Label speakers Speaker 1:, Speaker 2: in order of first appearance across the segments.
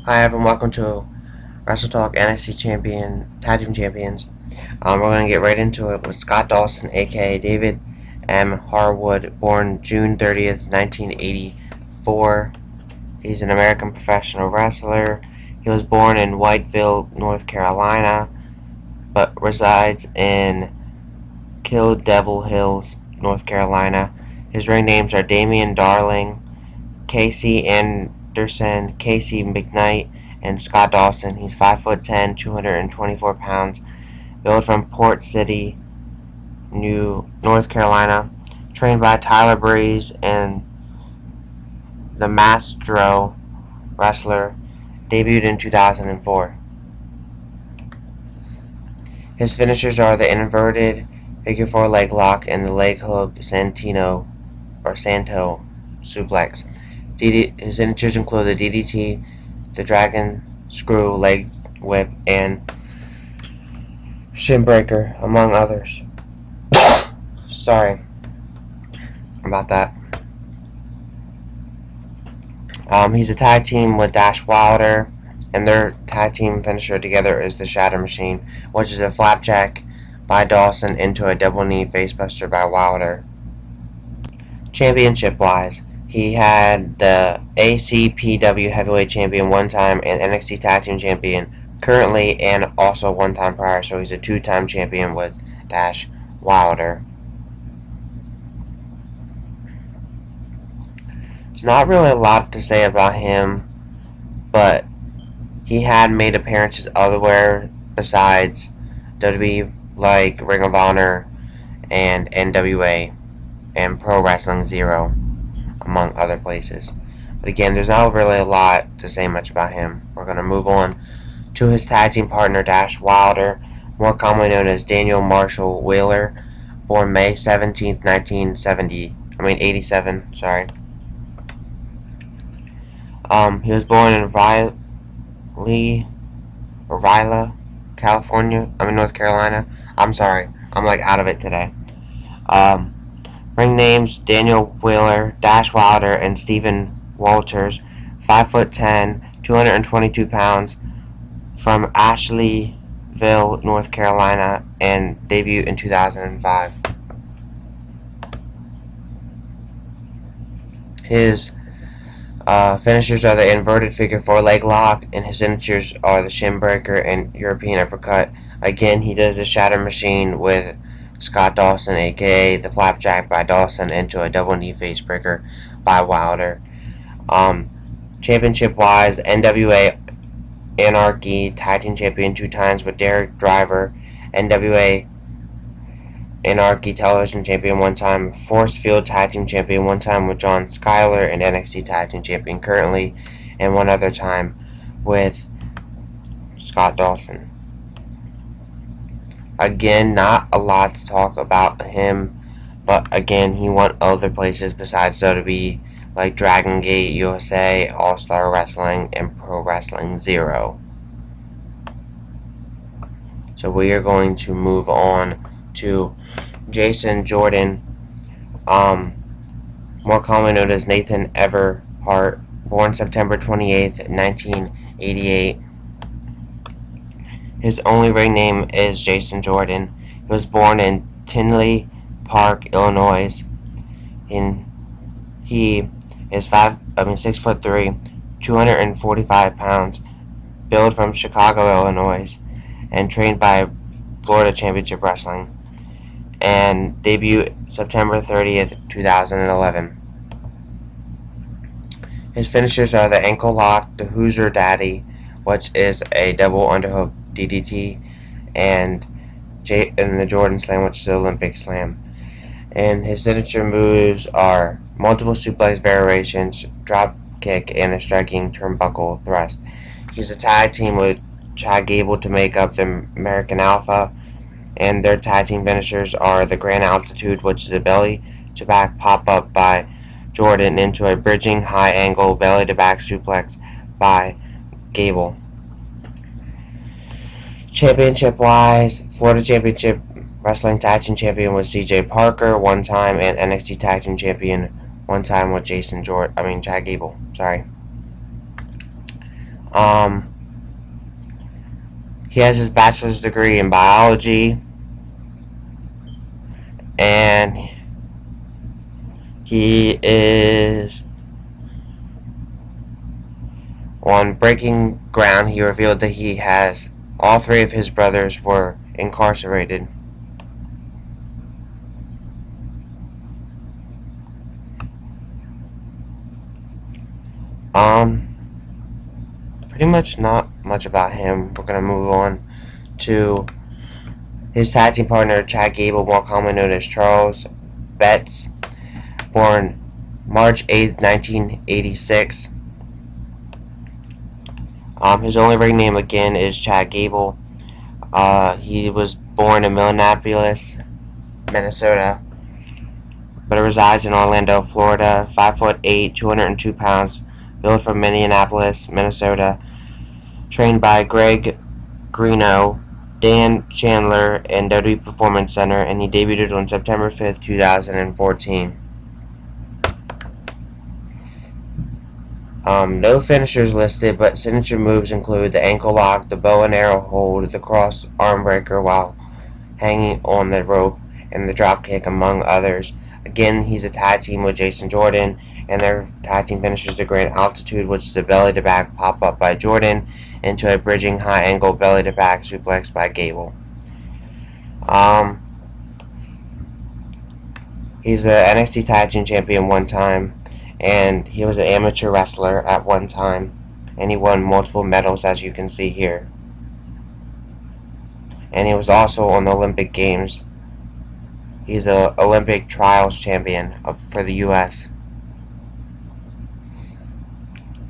Speaker 1: Hi everyone, welcome to WrestleTalk NXT Champion Tag Team Champions. We're going to get right into it with Scott Dawson, aka David M. Harwood, born June 30th, 1984. He's an American professional wrestler. He was born in Whiteville, North Carolina, but resides in Kill Devil Hills, North Carolina. His ring names are Damian Darling, Casey Anderson, Casey McKnight, and Scott Dawson. He's 5'10", 224 pounds, built from Port City, North Carolina, trained by Tyler Breeze and the Mastro wrestler, debuted in 2004. His finishers are the inverted figure four leg lock and the leg hook Santo suplex. His signatures include the DDT, the dragon screw, leg whip, and shin breaker, among others. Sorry about that. He's a tag team with Dash Wilder, and their tag team finisher together is the Shatter Machine, which is a flapjack by Dawson into a double knee facebuster by Wilder. Championship wise, he had the ACPW Heavyweight Champion one time and NXT Tag Team Champion currently and also one time prior, so he's a two-time champion with Dash Wilder. There's not really a lot to say about him, but he had made appearances elsewhere besides WWE, like Ring of Honor and NWA and Pro Wrestling Zero, among other places. But again, there's not really a lot to say much about him. We're going to move on to his tag team partner, Dash Wilder, more commonly known as Daniel Marshall Wheeler, born May 17th, 87. He was born in North Carolina. I'm sorry, I'm like out of it today. Ring names: Daniel Wheeler, Dash Wilder, and Stephen Walters. 5'10", 222 pounds, from Ashleyville, North Carolina, and debuted in 2005. His finishers are the inverted figure four leg lock, and his signatures are the shin breaker and European uppercut. Again, he does the Shatter Machine with Scott Dawson, aka the Flapjack by Dawson, into a double knee face breaker by Wilder. Championship wise, NWA Anarchy Tag Team Champion two times with Derek Driver, NWA Anarchy Television Champion one time, Force Field Tag Team Champion one time with John Skyler, and NXT Tag Team Champion currently, and one other time with Scott Dawson. Again, not a lot to talk about him, but again, he went other places besides WWE, like Dragon Gate USA, All Star Wrestling, and Pro Wrestling Zero. So we are going to move on to Jason Jordan, more commonly known as Nathan Everhart, born September 28th, 1988. His only ring name is Jason Jordan. He was born in Tinley Park, Illinois. He is 6'3", 245 pounds, billed from Chicago, Illinois, and trained by Florida Championship Wrestling, and debuted September 30th, 2011. His finishers are the ankle lock, the Hoosier Daddy, which is a double underhook DDT, and the Jordan Slam, which is the Olympic Slam. And his signature moves are multiple suplex variations, drop kick, and a striking turnbuckle thrust. He's a tag team with Chad Gable to make up the American Alpha, and their tag team finishers are the Grand Altitude, which is a belly to back pop up by Jordan into a bridging high angle belly to back suplex by Gable. Championship wise, Florida Championship Wrestling Tag Team Champion was CJ Parker one time, and NXT Tag Team Champion one time with Chad Gable. Um, he has his bachelor's degree in biology, and he is on Breaking Ground. He revealed that he has all three of his brothers were incarcerated. Pretty much not much about him. We're gonna move on to his tag team partner, Chad Gable, more commonly known as Charles Betts, born March 8th, 1986. His only ring name again is Chad Gable. He was born in Minneapolis, Minnesota, but resides in Orlando, Florida. 5'8", 202 pounds, built from Minneapolis, Minnesota. Trained by Greg Greeno, Dan Chandler, and WWE Performance Center, and he debuted on September 5th, 2014. No finishers listed, but signature moves include the ankle lock, the bow and arrow hold, the cross arm breaker while hanging on the rope, and the drop kick, among others. Again, he's a tag team with Jason Jordan, and their tag team finishes the Grand Altitude, which is the belly to back pop up by Jordan into a bridging high angle belly to back suplex by Gable. He's a NXT Tag Team Champion one time, and he was an amateur wrestler at one time, and he won multiple medals, as you can see here. And he was also on the Olympic Games. He's an Olympic trials champion for the U.S.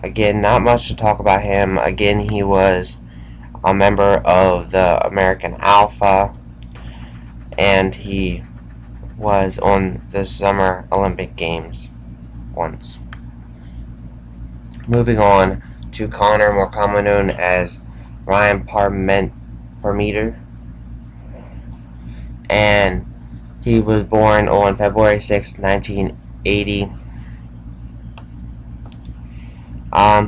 Speaker 1: Again, not much to talk about him. Again, he was a member of the American Alpha, and he was on the Summer Olympic Games once. Moving on to Konner, more commonly known as Ryan Parmeter, and he was born on February 6, 1980.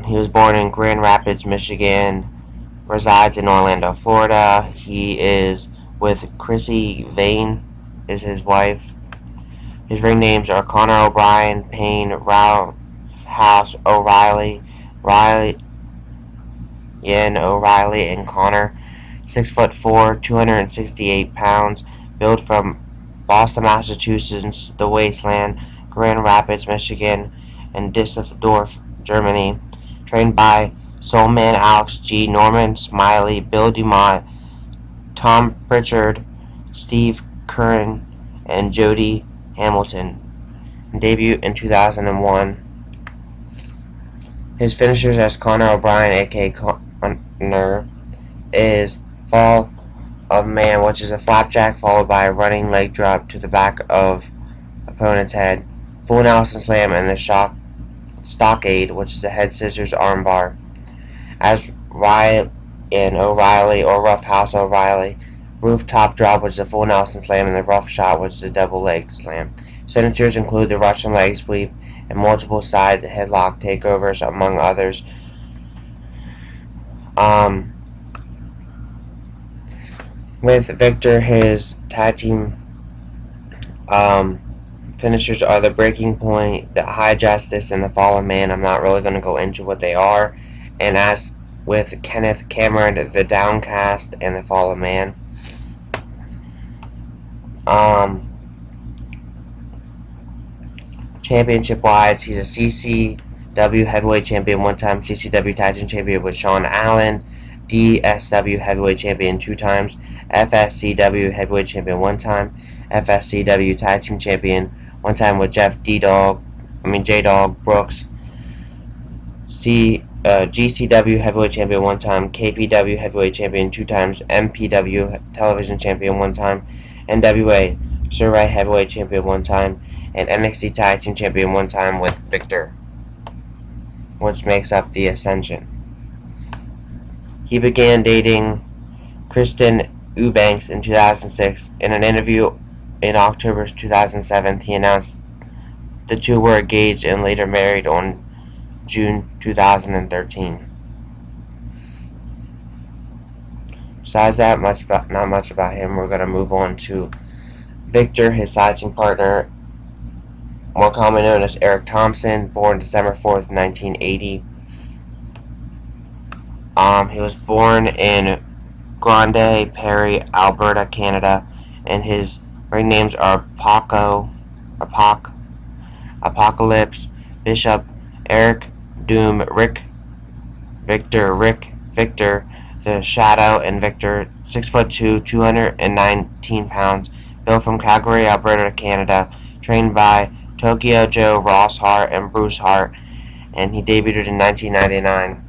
Speaker 1: He was born in Grand Rapids, Michigan, resides in Orlando, Florida. He is with Chrissy Vane, is his wife. His ring names are Connor O'Brien, Payne, House, O'Reilly, O'Reilly, and Connor. 6'4", 268 pounds, built from Boston, Massachusetts, the Wasteland, Grand Rapids, Michigan, and Düsseldorf, Germany. Trained by Soulman Alex G, Norman Smiley, Bill Dumont, Tom Pritchard, Steve Curran, and Jody Hamilton. Debut in 2001. His finishers as Connor O'Brien, aka Konner, is Fall of Man, which is a flapjack followed by a running leg drop to the back of opponent's head, full Nelson slam, and the stockade, which is a head scissors armbar. As Ryan O'Reilly or Rough House O'Reilly, rooftop drop, which is a full Nelson slam, and the rough shot, which is a double leg slam. Signatures include the Russian leg sweep and multiple side headlock takeovers, among others. With Viktor, his tag team finishers are the Breaking Point, the High Justice, and the Fall of Man. I'm not really going to go into what they are. And as with Kenneth Cameron, the Downcast and the Fall of Man. Championship-wise, he's a CCW Heavyweight Champion one time, CCW Tag Team Champion with Sean Allen, DSW Heavyweight Champion 2 times, FSCW Heavyweight Champion 1 time, FSCW Tag Team Champion 1 time with Jeff J-Dog Brooks, GCW Heavyweight Champion 1 time, KPW Heavyweight Champion 2 times, MPW Television Champion 1 time, NWA Sherri Heavyweight Champion 1 time, and NXT Tag Team Champion 1 time with Viktor, which makes up the Ascension. He began dating Kristen Eubanks in 2006. In an interview in October 2007, he announced the two were engaged and later married on June 2013. Besides that, not much about him. We're going to move on to Viktor, his side team partner, more commonly known as Eric Thompson, born December 4th, 1980. He was born in Grande Prairie, Alberta, Canada, and his ring names are Apocalypse, Bishop, Eric, Doom, Rick, Victor, the Shadow, and Victor, 6'2", 219 pounds, built from Calgary, Alberta, Canada, trained by Tokyo Joe, Ross Hart, and Bruce Hart, and he debuted in 1999.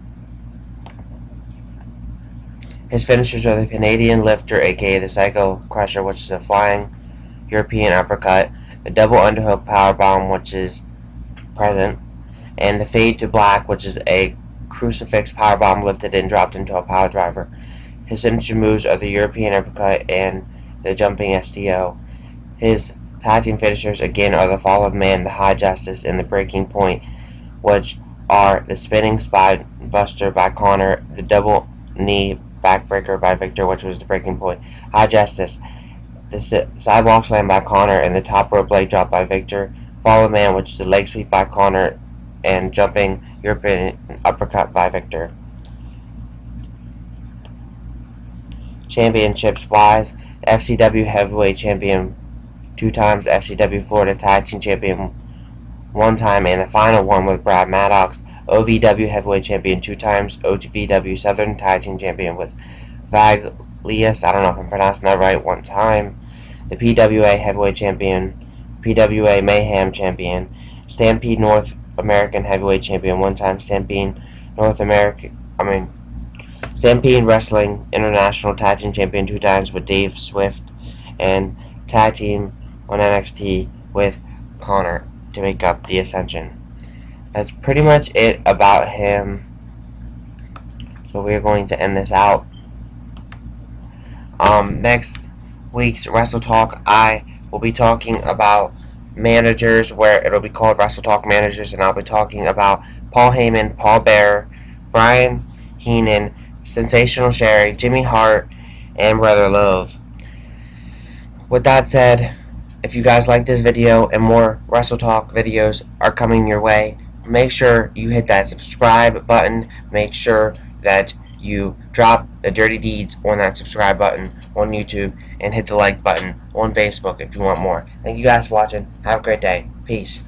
Speaker 1: His finishers are the Canadian Lifter, aka the Psycho Crusher, which is a flying European uppercut, the double underhook powerbomb, which is present, and the Fade to Black, which is a crucifix powerbomb lifted and dropped into a power driver. His signature moves are the European uppercut and the jumping STO. His tag team finishers again are the Fall of Man, the High Justice, and the Breaking Point, which are the Spinning Spine Buster by Konner, the Double Knee Backbreaker by Viktor, which was the Breaking Point, High Justice, the Sidewalk Slam by Konner, and the Top Rope Leg Drop by Viktor, Fall of Man, which is the Leg Sweep by Konner, and Jumping European Uppercut by Viktor. Championships wise, FCW Heavyweight Champion 2 times, FCW Florida Tag Team Champion 1 time, and the final one with Brad Maddox, OVW Heavyweight Champion 2 times, OVW Southern Tag Team Champion with Vaglius, I don't know if I'm pronouncing that right, 1 time, the PWA Heavyweight Champion, PWA Mayhem Champion, Stampede North American Heavyweight Champion 1 time, Stampede Wrestling International Tag Team Champion 2 times with Dave Swift, and Tag Team on NXT with Konner to make up the Ascension. That's pretty much it about him. So we're going to end this out. Next week's Wrestle Talk, I will be talking about managers, where it'll be called Wrestle Talk Managers, and I'll be talking about Paul Heyman, Paul Bearer, Brian Heenan, Sensational Sherri, Jimmy Hart, and Brother Love. With that said, if you guys like this video and more Wrestle Talk videos are coming your way, make sure you hit that subscribe button. Make sure that you drop the dirty deeds on that subscribe button on YouTube, and hit the like button on Facebook if you want more. Thank you guys for watching. Have a great day. Peace.